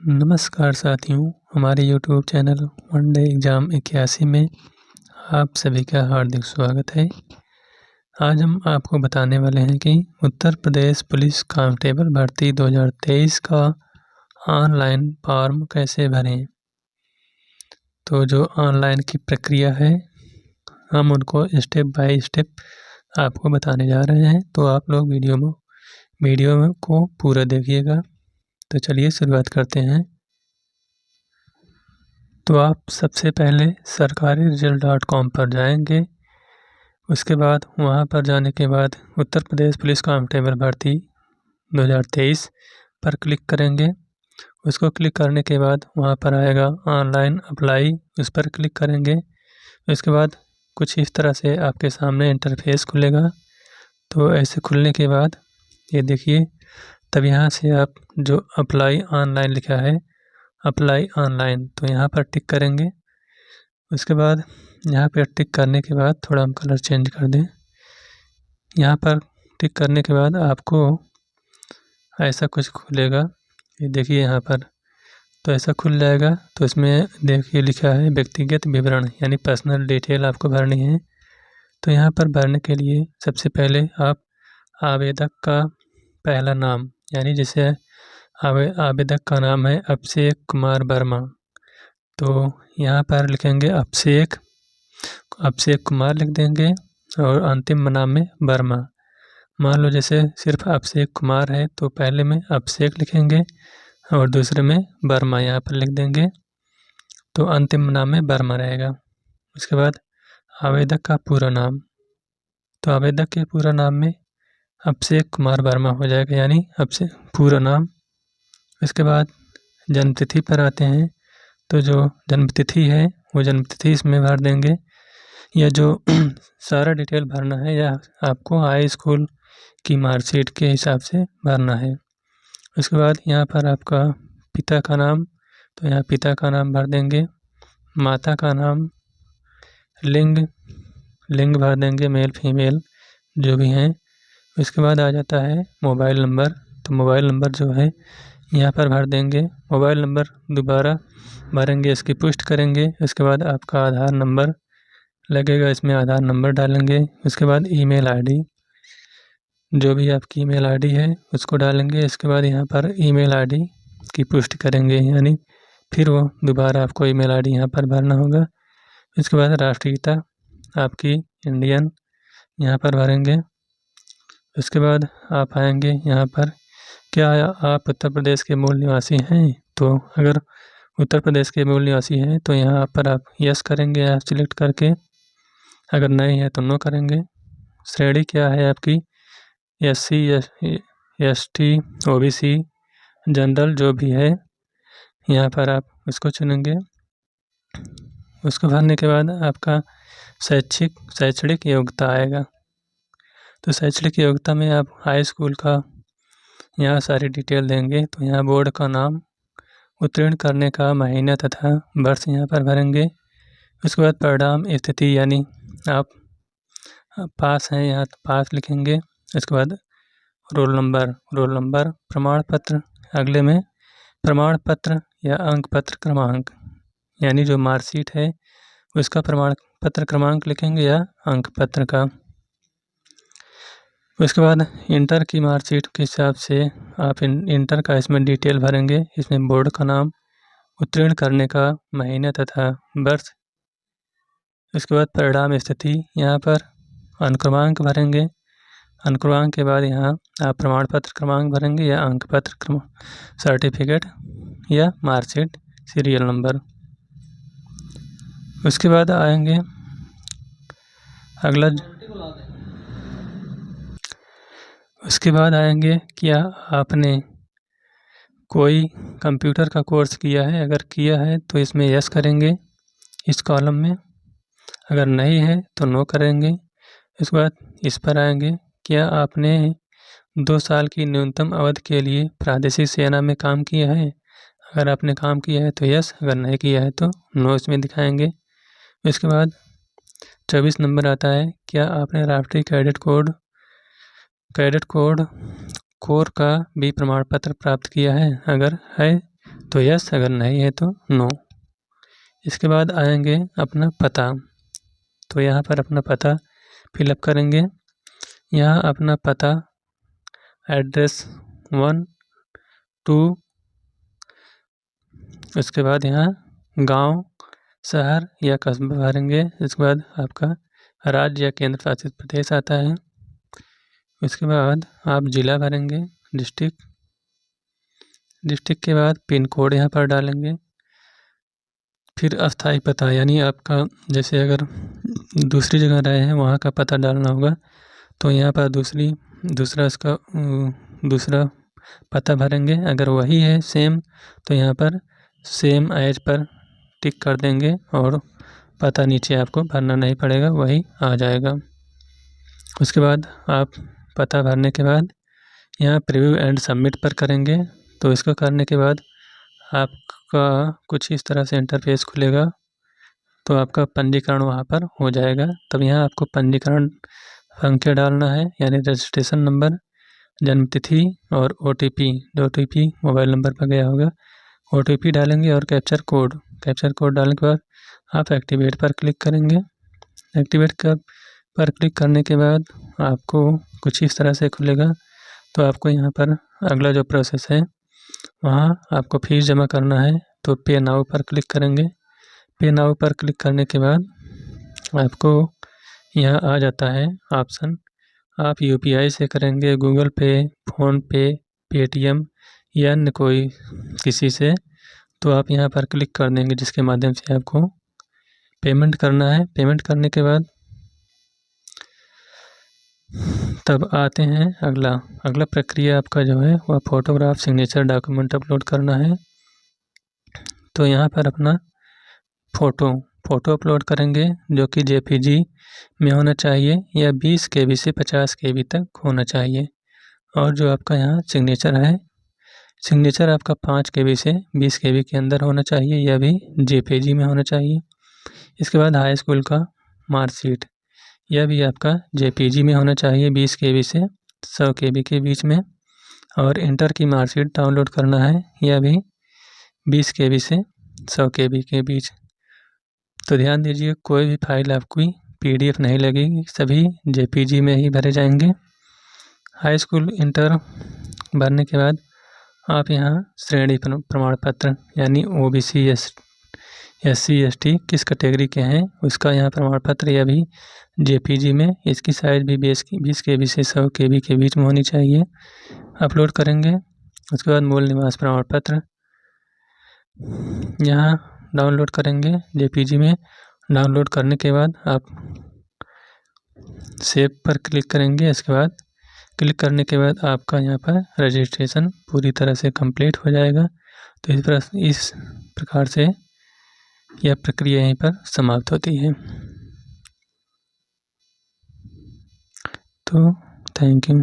नमस्कार साथियों, हमारे YouTube channel one day exam 81 में आप सभी का हार्दिक स्वागत है। आज हम आपको बताने वाले हैं कि उत्तर प्रदेश पुलिस कांस्टेबल भर्ती 2023 का ऑनलाइन फॉर्म कैसे भरें। तो जो ऑनलाइन की प्रक्रिया है, हम उनको स्टेप बाय स्टेप आपको बताने जा रहे हैं। तो आप लोग वीडियो को पूरा देखिएगा। तो चलिए शुरुआत करते हैं। तो आप सबसे पहले sarkari-result.com पर जाएंगे। उसके बाद वहां पर जाने के बाद उत्तर प्रदेश पुलिस कांस्टेबल भर्ती 2023 पर क्लिक करेंगे। उसको क्लिक करने के बाद वहां पर आएगा ऑनलाइन अप्लाई, उस पर क्लिक करेंगे। उसके बाद कुछ इस तरह से आपके सामने इंटरफेस खुलेगा। तो ऐसे खुलने के बाद ये देखिए, तब यहाँ से आप जो अप्लाई ऑनलाइन लिखा है, अप्लाई ऑनलाइन, तो यहाँ पर टिक करेंगे। उसके बाद यहाँ पर टिक करने के बाद थोड़ा हम कलर चेंज कर दें। यहाँ पर टिक करने के बाद आपको ऐसा कुछ खुलेगा, ये देखिए यहाँ पर। तो ऐसा खुल जाएगा। तो इसमें देखिए लिखा है व्यक्तिगत विवरण, यानी पर्सनल डिटेल आपको भरनी है। तो यहाँ पर भरने के लिए सबसे पहले आप आवेदक का पहला नाम, यानी जैसे आवेदक का नाम है अभिषेक कुमार वर्मा, तो यहाँ पर लिखेंगे अभिषेक कुमार लिख देंगे और अंतिम नाम में वर्मा। मान लो जैसे सिर्फ अभिषेक कुमार है तो पहले में अभिषेक लिखेंगे और दूसरे में वर्मा यहाँ पर लिख देंगे, तो अंतिम नाम में वर्मा रहेगा। उसके बाद आवेदक का पूरा नाम, तो आवेदक के पूरा नाम में अभिषेक कुमार वर्मा हो जाएगा, यानी अभिषेक पूरा नाम। इसके बाद जन्मतिथि पर आते हैं। तो जो जन्मतिथि है वो जन्मतिथि इसमें भर देंगे। या जो सारा डिटेल भरना है या आपको हाई स्कूल की मार्कशीट के हिसाब से भरना है। उसके बाद यहाँ पर आपका पिता का नाम, तो यहाँ पिता का नाम भर देंगे। माता का नाम, लिंग भर देंगे, मेल फीमेल जो भी हैं। उसके बाद आ जाता है मोबाइल नंबर, तो मोबाइल नंबर जो है यहाँ पर भर देंगे। मोबाइल नंबर दोबारा भरेंगे, इसकी पुष्टि करेंगे। उसके बाद आपका आधार नंबर लगेगा, इसमें आधार नंबर डालेंगे। उसके बाद ईमेल आईडी, जो भी आपकी ईमेल आईडी है उसको डालेंगे। इसके बाद यहाँ पर ईमेल आईडी की पुष्टि करेंगे, यानी फिर वो दोबारा आपको ईमेल आईडी यहाँ पर भरना होगा। इसके बाद राष्ट्रीयता आपकी इंडियन यहाँ पर भरेंगे। उसके बाद आप आएंगे यहाँ पर, क्या आप उत्तर प्रदेश के मूल निवासी हैं? तो अगर उत्तर प्रदेश के मूल निवासी हैं तो यहाँ पर आप यस करेंगे या सिलेक्ट करके, अगर नहीं है तो नो करेंगे। श्रेणी क्या है आपकी, SC ST OBC जनरल जो भी है, यहाँ पर आप उसको चुनेंगे। उसको भरने के बाद आपका शैक्षणिक योग्यता आएगा। तो शैक्षणिक योग्यता में आप हाई स्कूल का यहाँ सारी डिटेल देंगे। तो यहाँ बोर्ड का नाम, उत्तीर्ण करने का महीना तथा वर्ष यहाँ पर भरेंगे। उसके बाद परिणाम स्थिति, यानी आप पास हैं यहाँ तो पास लिखेंगे। उसके बाद रोल नंबर, प्रमाण पत्र, अगले में प्रमाण पत्र या अंक पत्र क्रमांक, यानी जो मार्कशीट है उसका प्रमाण पत्र क्रमांक लिखेंगे या अंक पत्र का। उसके बाद इंटर की मार्कशीट के हिसाब से आप इंटर का इसमें डिटेल भरेंगे। इसमें बोर्ड का नाम, उत्तीर्ण करने का महीना तथा वर्ष। उसके बाद परिणाम स्थिति, यहाँ पर अनुक्रमांक भरेंगे। अनुक्रमांक के बाद यहाँ आप प्रमाण पत्र क्रमांक भरेंगे या अंक पत्र सर्टिफिकेट या मार्कशीट सीरियल नंबर। उसके बाद आएंगे क्या आपने कोई कंप्यूटर का कोर्स किया है? अगर किया है तो इसमें यस करेंगे इस कॉलम में, अगर नहीं है तो नो करेंगे। इसके बाद इस पर आएंगे, क्या आपने 2 साल की न्यूनतम अवधि के लिए प्रादेशिक सेना में काम किया है? अगर आपने काम किया है तो यस, अगर नहीं किया है तो नो इसमें दिखाएंगे। इसके बाद 24 नंबर आता है, क्या आपने राष्ट्रीय कैडेट कोर का भी प्रमाण पत्र प्राप्त किया है? अगर है तो यस, अगर नहीं है तो नो। इसके बाद आएंगे अपना पता। तो यहाँ पर अपना पता फिलअप करेंगे। यहाँ अपना पता एड्रेस 1, 2, उसके बाद यहाँ गांव, शहर या कस्बा भरेंगे। इसके बाद आपका राज्य या केंद्र शासित प्रदेश आता है। उसके बाद आप ज़िला भरेंगे, डिस्ट्रिक्ट। डिस्ट्रिक्ट के बाद पिन कोड यहाँ पर डालेंगे। फिर अस्थाई पता, यानी आपका जैसे अगर दूसरी जगह रहे हैं वहाँ का पता डालना होगा, तो यहाँ पर दूसरा पता भरेंगे। अगर वही है सेम, तो यहाँ पर सेम एज पर टिक कर देंगे और पता नीचे आपको भरना नहीं पड़ेगा, वही आ जाएगा। उसके बाद आप पता भरने के बाद यहाँ प्रीव्यू एंड सबमिट पर करेंगे। तो इसको करने के बाद आपका कुछ इस तरह से इंटरफेस खुलेगा। तो आपका पंजीकरण वहाँ पर हो जाएगा। तब यहाँ आपको पंजीकरण संख्या डालना है, यानी रजिस्ट्रेशन नंबर, जन्म तिथि और OTP। OTP मोबाइल नंबर पर गया होगा, OTP डालेंगे और कैप्चर कोड डालने के बाद आप एक्टिवेट पर क्लिक करेंगे। पर क्लिक करने के बाद आपको कुछ इस तरह से खुलेगा। तो आपको यहाँ पर अगला जो प्रोसेस है वहाँ आपको फीस जमा करना है। तो पे नाउ पर क्लिक करेंगे। पे नाउ पर क्लिक करने के बाद आपको यहाँ आ जाता है ऑप्शन, आप UPI से करेंगे, गूगल पे, फ़ोनपे, पेटीएम या अन्य कोई किसी से, तो आप यहाँ पर क्लिक कर देंगे, जिसके माध्यम से आपको पेमेंट करना है। पेमेंट करने के बाद तब आते हैं अगला प्रक्रिया आपका जो है वह फ़ोटोग्राफ, सिग्नेचर, डॉक्यूमेंट अपलोड करना है। तो यहाँ पर अपना फ़ोटो अपलोड करेंगे, जो कि JPG में होना चाहिए या 20 KB से 50 KB तक होना चाहिए। और जो आपका यहाँ सिग्नेचर आपका 5 KB से 20 KB के अंदर होना चाहिए, यह भी JPG में होना चाहिए। इसके बाद हाई स्कूल का मार्कशीट, यह भी आपका JPG में होना चाहिए, 20 KB से 100 KB के बीच में। और इंटर की मार्कशीट डाउनलोड करना है, यह भी 20 KB से 100 KB के बीच। तो ध्यान दीजिए, कोई भी फाइल आपकी PDF नहीं लगेगी, सभी JPG में ही भरे जाएंगे। हाई स्कूल इंटर भरने के बाद आप यहाँ श्रेणी प्रमाण पत्र, यानी OBC, SC ST किस कैटेगरी के हैं उसका यहाँ प्रमाण पत्र, यह भी JPG में, इसकी साइज़ भी 20 KB से 100 KB के बीच में होनी चाहिए, अपलोड करेंगे। उसके बाद मूल निवास प्रमाण पत्र यहाँ डाउनलोड करेंगे JPG में। डाउनलोड करने के बाद आप सेव पर क्लिक करेंगे। इसके बाद क्लिक करने के बाद आपका यहाँ पर रजिस्ट्रेशन पूरी तरह से कंप्लीट हो जाएगा। तो इस प्रकार से यह प्रक्रिया यहीं पर समाप्त होती है। तो थैंक यू।